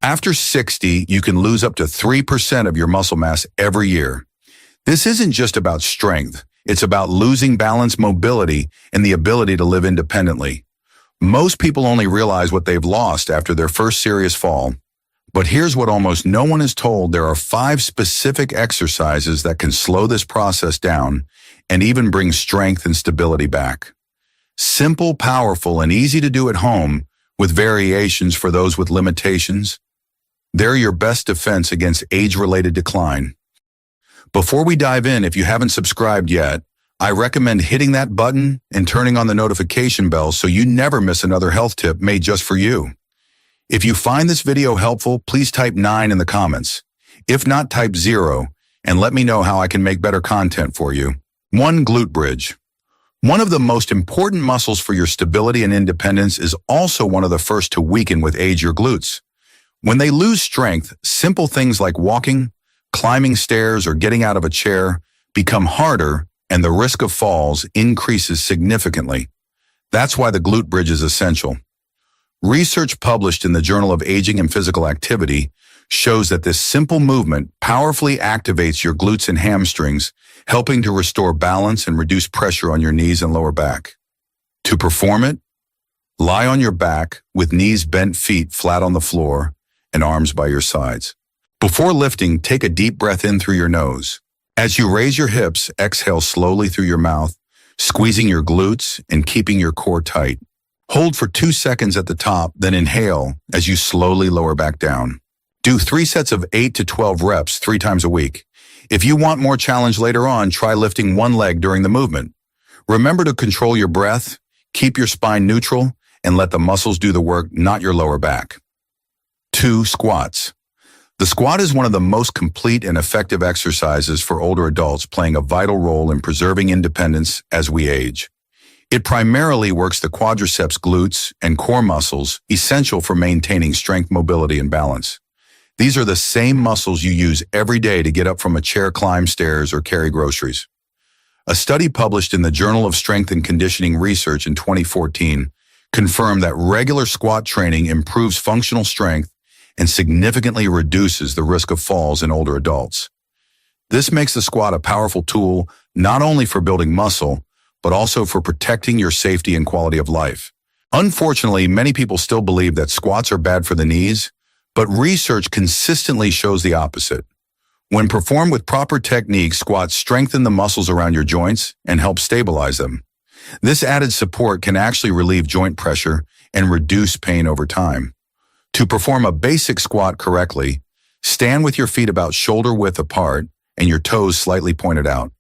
After 60, you can lose up to 3% of your muscle mass every year. This isn't just about strength. It's about losing balance, mobility, and the ability to live independently. Most people only realize what they've lost after their first serious fall. But here's what almost no one is told. There are 5 specific exercises that can slow this process down and even bring strength and stability back. Simple, powerful, and easy to do at home, with variations for those with limitations. They're your best defense against age-related decline. Before we dive in, if you haven't subscribed yet, I recommend hitting that button and turning on the notification bell so you never miss another health tip made just for you. If you find this video helpful, please type 9 in the comments. If not, type 0 and let me know how I can make better content for you. 1. Glute bridge. One of the most important muscles for your stability and independence is also one of the first to weaken with age, your glutes. When they lose strength, simple things like walking, climbing stairs, or getting out of a chair become harder, and the risk of falls increases significantly. That's why the glute bridge is essential. Research published in the Journal of Aging and Physical Activity shows that this simple movement powerfully activates your glutes and hamstrings, helping to restore balance and reduce pressure on your knees and lower back. To perform it, lie on your back with knees bent, feet flat on the floor, and arms by your sides. Before lifting, take a deep breath in through your nose. As you raise your hips, exhale slowly through your mouth, squeezing your glutes and keeping your core tight. Hold for 2 seconds at the top, then inhale as you slowly lower back down. Do 3 sets of 8 to 12 reps 3 times a week. If you want more challenge later on, try lifting one leg during the movement. Remember to control your breath, keep your spine neutral, and let the muscles do the work, not your lower back. 2. Squats. The squat is one of the most complete and effective exercises for older adults, playing a vital role in preserving independence as we age. It primarily works the quadriceps, glutes, and core muscles, essential for maintaining strength, mobility, and balance. These are the same muscles you use every day to get up from a chair, climb stairs, or carry groceries. A study published in the Journal of Strength and Conditioning Research in 2014 confirmed that regular squat training improves functional strength and significantly reduces the risk of falls in older adults. This makes the squat a powerful tool not only for building muscle, but also for protecting your safety and quality of life. Unfortunately, many people still believe that squats are bad for the knees, but research consistently shows the opposite. When performed with proper technique, squats strengthen the muscles around your joints and help stabilize them. This added support can actually relieve joint pressure and reduce pain over time. To perform a basic squat correctly, stand with your feet about shoulder width apart and your toes slightly pointed out.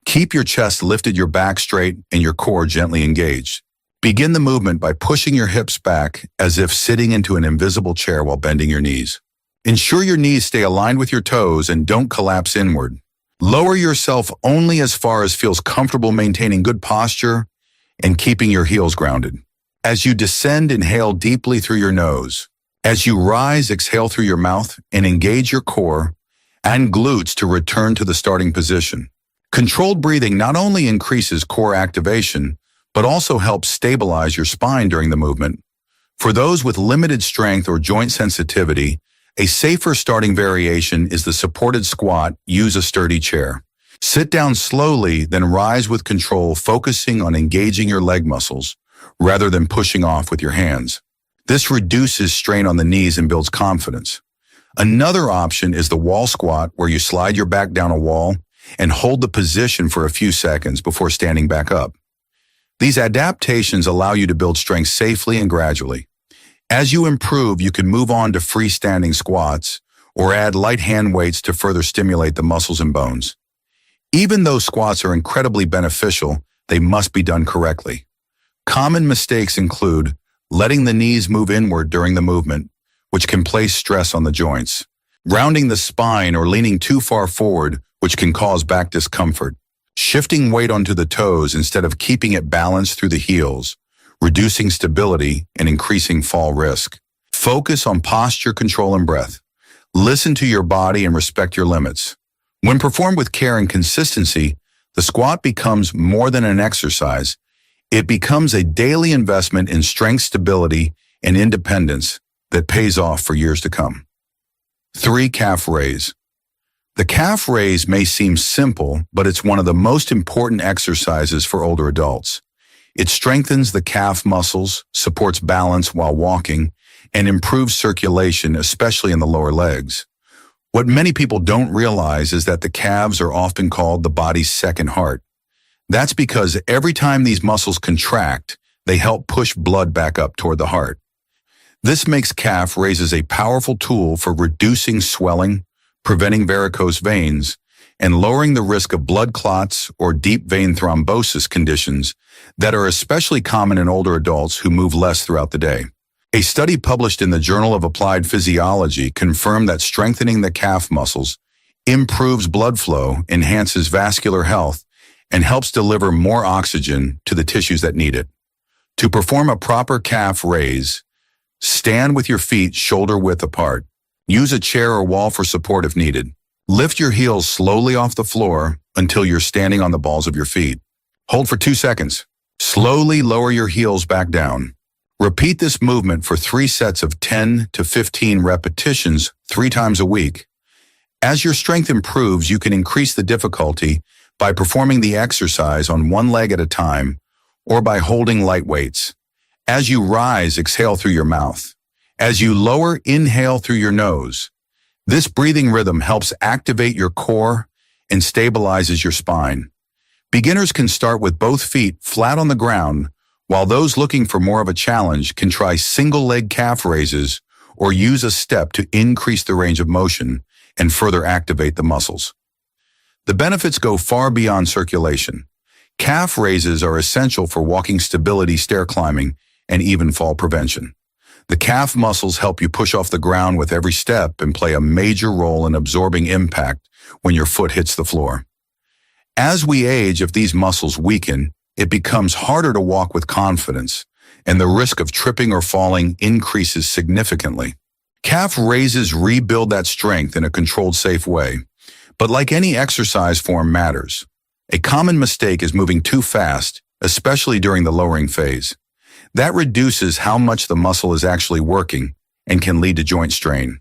Keep your chest lifted, your back straight, and your core gently engaged. Begin the movement by pushing your hips back as if sitting into an invisible chair while bending your knees. Ensure your knees stay aligned with your toes and don't collapse inward. Lower yourself only as far as feels comfortable, maintaining good posture and keeping your heels grounded. As you descend, inhale deeply through your nose. As you rise, exhale through your mouth and engage your core and glutes to return to the starting position. Controlled breathing not only increases core activation, but also helps stabilize your spine during the movement. For those with limited strength or joint sensitivity, a safer starting variation is the supported squat. Use a sturdy chair. Sit down slowly, then rise with control, focusing on engaging your leg muscles rather than pushing off with your hands. This reduces strain on the knees and builds confidence. Another option is the wall squat, where you slide your back down a wall and hold the position for a few seconds before standing back up. These adaptations allow you to build strength safely and gradually. As you improve, you can move on to freestanding squats or add light hand weights to further stimulate the muscles and bones. Even though squats are incredibly beneficial, they must be done correctly. Common mistakes include letting the knees move inward during the movement, which can place stress on the joints, rounding the spine or leaning too far forward, which can cause back discomfort, shifting weight onto the toes instead of keeping it balanced through the heels, reducing stability and increasing fall risk. Focus on posture, control, and breath. Listen to your body and respect your limits. When performed with care and consistency, the squat becomes more than an exercise. It becomes a daily investment in strength, stability, and independence that pays off for years to come. 3. Calf raise. The calf raise may seem simple, but it's one of the most important exercises for older adults. It strengthens the calf muscles, supports balance while walking, and improves circulation, especially in the lower legs. What many people don't realize is that the calves are often called the body's second heart. That's because every time these muscles contract, they help push blood back up toward the heart. This makes calf raises a powerful tool for reducing swelling, preventing varicose veins, and lowering the risk of blood clots or deep vein thrombosis conditions that are especially common in older adults who move less throughout the day. A study published in the Journal of Applied Physiology confirmed that strengthening the calf muscles improves blood flow, enhances vascular health, and helps deliver more oxygen to the tissues that need it. To perform a proper calf raise, stand with your feet shoulder width apart. Use a chair or wall for support if needed. Lift your heels slowly off the floor until you're standing on the balls of your feet. Hold for 2 seconds. Slowly lower your heels back down. Repeat this movement for 3 sets of 10 to 15 repetitions 3 times a week. As your strength improves, you can increase the difficulty by performing the exercise on one leg at a time or by holding light weights. As you rise, exhale through your mouth. As you lower, inhale through your nose. This breathing rhythm helps activate your core and stabilizes your spine. Beginners can start with both feet flat on the ground, while those looking for more of a challenge can try single-leg calf raises or use a step to increase the range of motion and further activate the muscles. The benefits go far beyond circulation. Calf raises are essential for walking stability, stair climbing, and even fall prevention. The calf muscles help you push off the ground with every step and play a major role in absorbing impact when your foot hits the floor. As we age, if these muscles weaken, it becomes harder to walk with confidence, and the risk of tripping or falling increases significantly. Calf raises rebuild that strength in a controlled, safe way, but like any exercise form matters. A common mistake is moving too fast, especially during the lowering phase. That reduces how much the muscle is actually working and can lead to joint strain.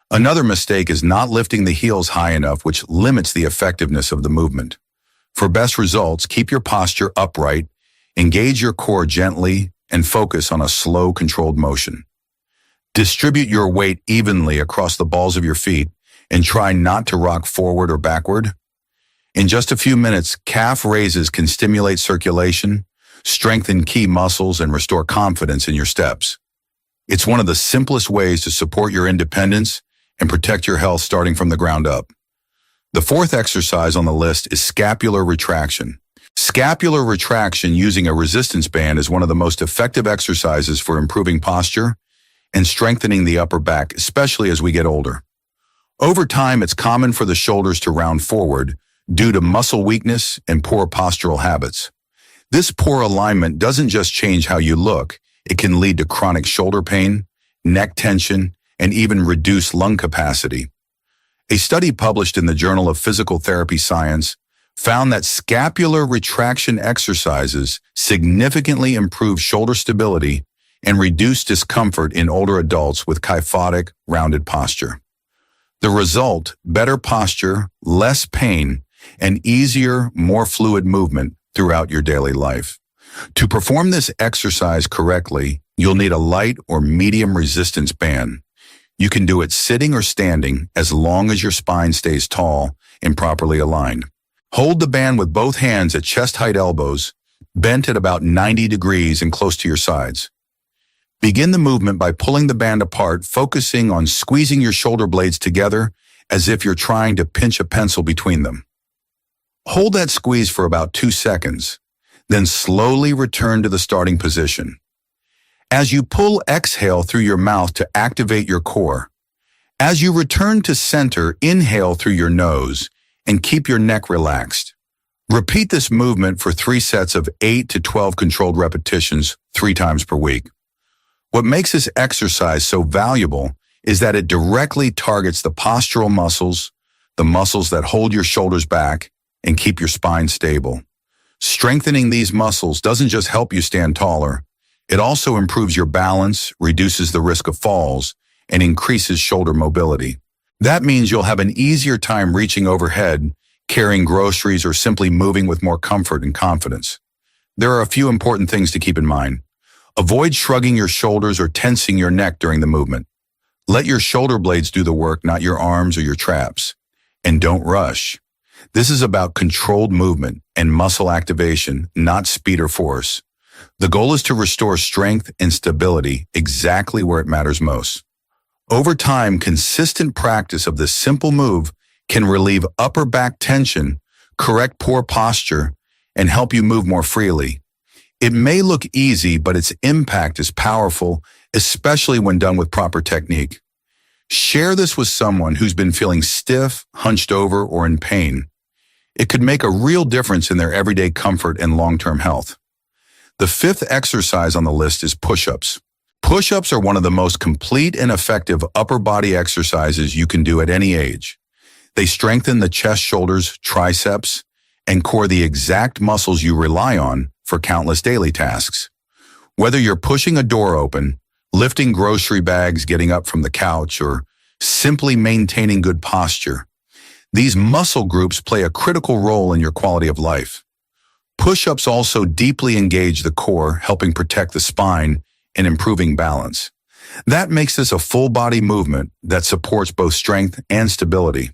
Another mistake is not lifting the heels high enough, which limits the effectiveness of the movement. For best results, keep your posture upright, engage your core gently, and focus on a slow, controlled motion. Distribute your weight evenly across the balls of your feet and try not to rock forward or backward. In just a few minutes, calf raises can stimulate circulation, strengthen key muscles, and restore confidence in your steps. It's one of the simplest ways to support your independence and protect your health starting from the ground up. The 4th exercise on the list is scapular retraction. Scapular retraction using a resistance band is one of the most effective exercises for improving posture and strengthening the upper back, especially as we get older. Over time, it's common for the shoulders to round forward due to muscle weakness and poor postural habits. This poor alignment doesn't just change how you look, it can lead to chronic shoulder pain, neck tension, and even reduced lung capacity. A study published in the Journal of Physical Therapy Science found that scapular retraction exercises significantly improve shoulder stability and reduce discomfort in older adults with kyphotic, rounded posture. The result, better posture, less pain, and easier, more fluid movement throughout your daily life. To perform this exercise correctly, you'll need a light or medium resistance band. You can do it sitting or standing as long as your spine stays tall and properly aligned. Hold the band with both hands at chest-height elbows, bent at about 90 degrees and close to your sides. Begin the movement by pulling the band apart, focusing on squeezing your shoulder blades together as if you're trying to pinch a pencil between them. Hold that squeeze for about 2 seconds, then slowly return to the starting position. As you pull, exhale through your mouth to activate your core. As you return to center, inhale through your nose and keep your neck relaxed. Repeat this movement for 3 sets of 8 to 12 controlled repetitions 3 times per week. What makes this exercise so valuable is that it directly targets the postural muscles, the muscles that hold your shoulders back and keep your spine stable. Strengthening these muscles doesn't just help you stand taller, it also improves your balance, reduces the risk of falls, and increases shoulder mobility. That means you'll have an easier time reaching overhead, carrying groceries, or simply moving with more comfort and confidence. There are a few important things to keep in mind. Avoid shrugging your shoulders or tensing your neck during the movement. Let your shoulder blades do the work, not your arms or your traps. And don't rush. This is about controlled movement and muscle activation, not speed or force. The goal is to restore strength and stability exactly where it matters most. Over time, consistent practice of this simple move can relieve upper back tension, correct poor posture, and help you move more freely. It may look easy, but its impact is powerful, especially when done with proper technique. Share this with someone who's been feeling stiff, hunched over, or in pain. It could make a real difference in their everyday comfort and long-term health. The fifth exercise on the list is push-ups. Push-ups are one of the most complete and effective upper body exercises you can do at any age. They strengthen the chest, shoulders, triceps, and core, the exact muscles you rely on for countless daily tasks. Whether you're pushing a door open, lifting grocery bags, getting up from the couch, or simply maintaining good posture, these muscle groups play a critical role in your quality of life. Push-ups also deeply engage the core, helping protect the spine and improving balance. That makes this a full-body movement that supports both strength and stability.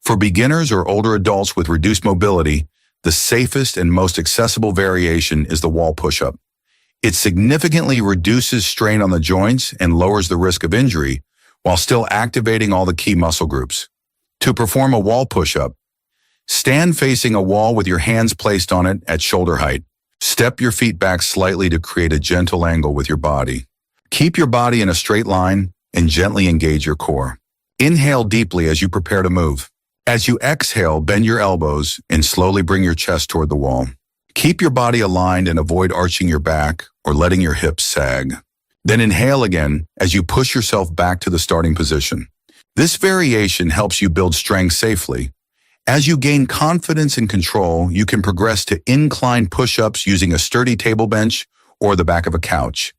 For beginners or older adults with reduced mobility, the safest and most accessible variation is the wall push-up. It significantly reduces strain on the joints and lowers the risk of injury while still activating all the key muscle groups. To perform a wall push-up, stand facing a wall with your hands placed on it at shoulder height. Step your feet back slightly to create a gentle angle with your body. Keep your body in a straight line and gently engage your core. Inhale deeply as you prepare to move. As you exhale, bend your elbows and slowly bring your chest toward the wall. Keep your body aligned and avoid arching your back or letting your hips sag. Then inhale again as you push yourself back to the starting position. This variation helps you build strength safely. As you gain confidence and control, you can progress to incline push-ups using a sturdy table bench or the back of a couch.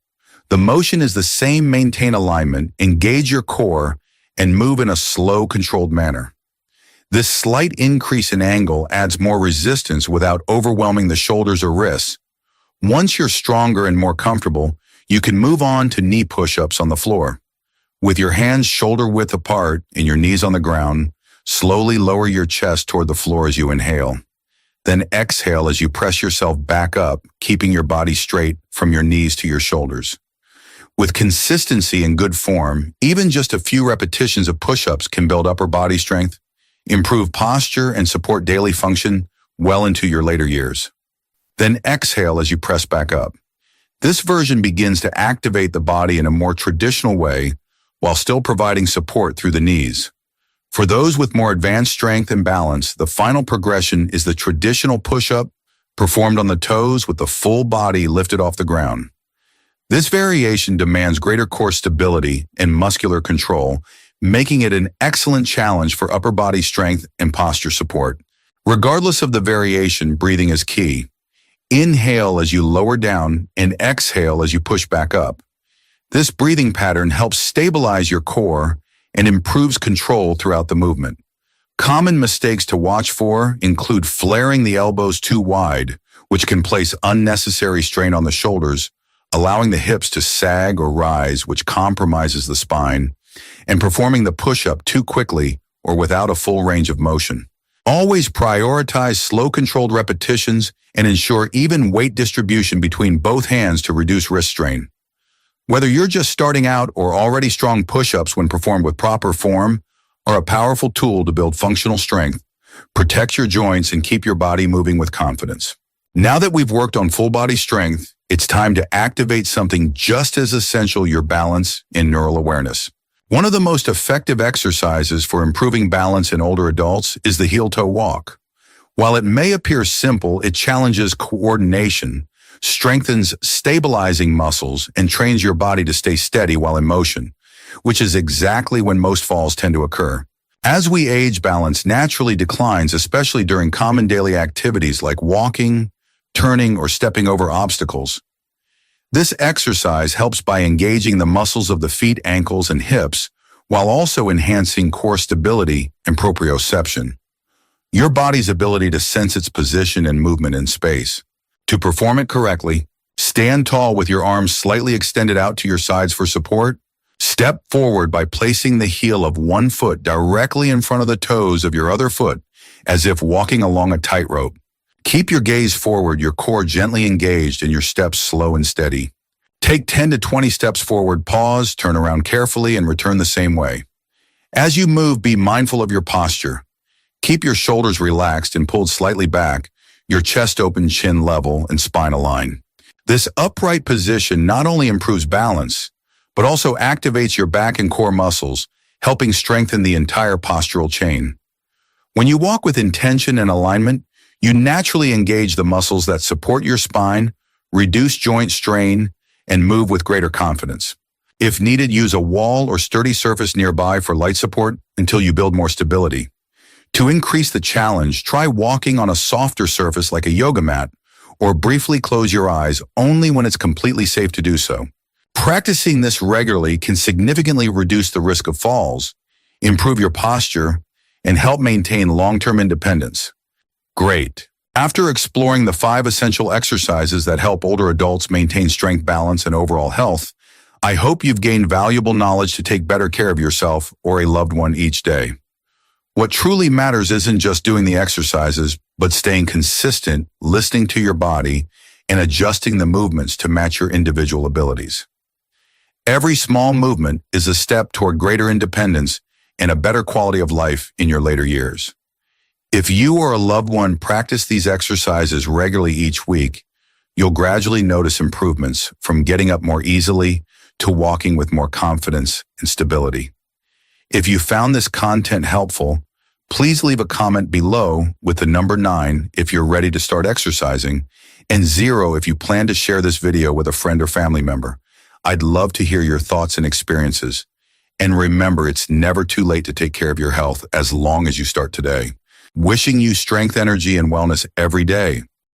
The motion is the same: maintain alignment, engage your core, and move in a slow, controlled manner. This slight increase in angle adds more resistance without overwhelming the shoulders or wrists. Once you're stronger and more comfortable, you can move on to knee push-ups on the floor. With your hands shoulder-width apart and your knees on the ground, slowly lower your chest toward the floor as you inhale. Then exhale as you press yourself back up, keeping your body straight from your knees to your shoulders. With consistency and good form, even just a few repetitions of push-ups can build upper body strength, improve posture, and support daily function well into your later years. Then exhale as you press back up. This version begins to activate the body in a more traditional way while still providing support through the knees. For those with more advanced strength and balance, the final progression is the traditional push-up performed on the toes with the full body lifted off the ground. This variation demands greater core stability and muscular control, making it an excellent challenge for upper body strength and posture support. Regardless of the variation, breathing is key. Inhale as you lower down and exhale as you push back up. This breathing pattern helps stabilize your core and improves control throughout the movement. Common mistakes to watch for include flaring the elbows too wide, which can place unnecessary strain on the shoulders, allowing the hips to sag or rise, which compromises the spine, and performing the push-up too quickly or without a full range of motion. Always prioritize slow, controlled repetitions and ensure even weight distribution between both hands to reduce wrist strain. Whether you're just starting out or already strong, push-ups when performed with proper form are a powerful tool to build functional strength, protect your joints, and keep your body moving with confidence. Now that we've worked on full body strength, it's time to activate something just as essential: your balance and neural awareness. One of the most effective exercises for improving balance in older adults is the heel-toe walk. While it may appear simple, it challenges coordination, strengthens stabilizing muscles, and trains your body to stay steady while in motion, which is exactly when most falls tend to occur. As we age, balance naturally declines, especially during common daily activities like walking, turning, or stepping over obstacles. This exercise helps by engaging the muscles of the feet, ankles, and hips while also enhancing core stability and proprioception, your body's ability to sense its position and movement in space. To perform it correctly, stand tall with your arms slightly extended out to your sides for support. Step forward by placing the heel of one foot directly in front of the toes of your other foot, as if walking along a tightrope. Keep your gaze forward, your core gently engaged, and your steps slow and steady. Take 10 to 20 steps forward, pause, turn around carefully, and return the same way. As you move, be mindful of your posture. Keep your shoulders relaxed and pulled slightly back, your chest open, chin level, and spine aligned. This upright position not only improves balance, but also activates your back and core muscles, helping strengthen the entire postural chain. When you walk with intention and alignment, you naturally engage the muscles that support your spine, reduce joint strain, and move with greater confidence. If needed, use a wall or sturdy surface nearby for light support until you build more stability. To increase the challenge, try walking on a softer surface like a yoga mat, or briefly close your eyes only when it's completely safe to do so. Practicing this regularly can significantly reduce the risk of falls, improve your posture, and help maintain long-term independence. Great. After exploring the 5 essential exercises that help older adults maintain strength, balance, and overall health, I hope you've gained valuable knowledge to take better care of yourself or a loved one each day. What truly matters isn't just doing the exercises, but staying consistent, listening to your body, and adjusting the movements to match your individual abilities. Every small movement is a step toward greater independence and a better quality of life in your later years. If you or a loved one practice these exercises regularly each week, you'll gradually notice improvements from getting up more easily to walking with more confidence and stability. If you found this content helpful, please leave a comment below with the number 9 if you're ready to start exercising, and 0 if you plan to share this video with a friend or family member. I'd love to hear your thoughts and experiences. And remember, it's never too late to take care of your health as long as you start today. Wishing you strength, energy, and wellness every day.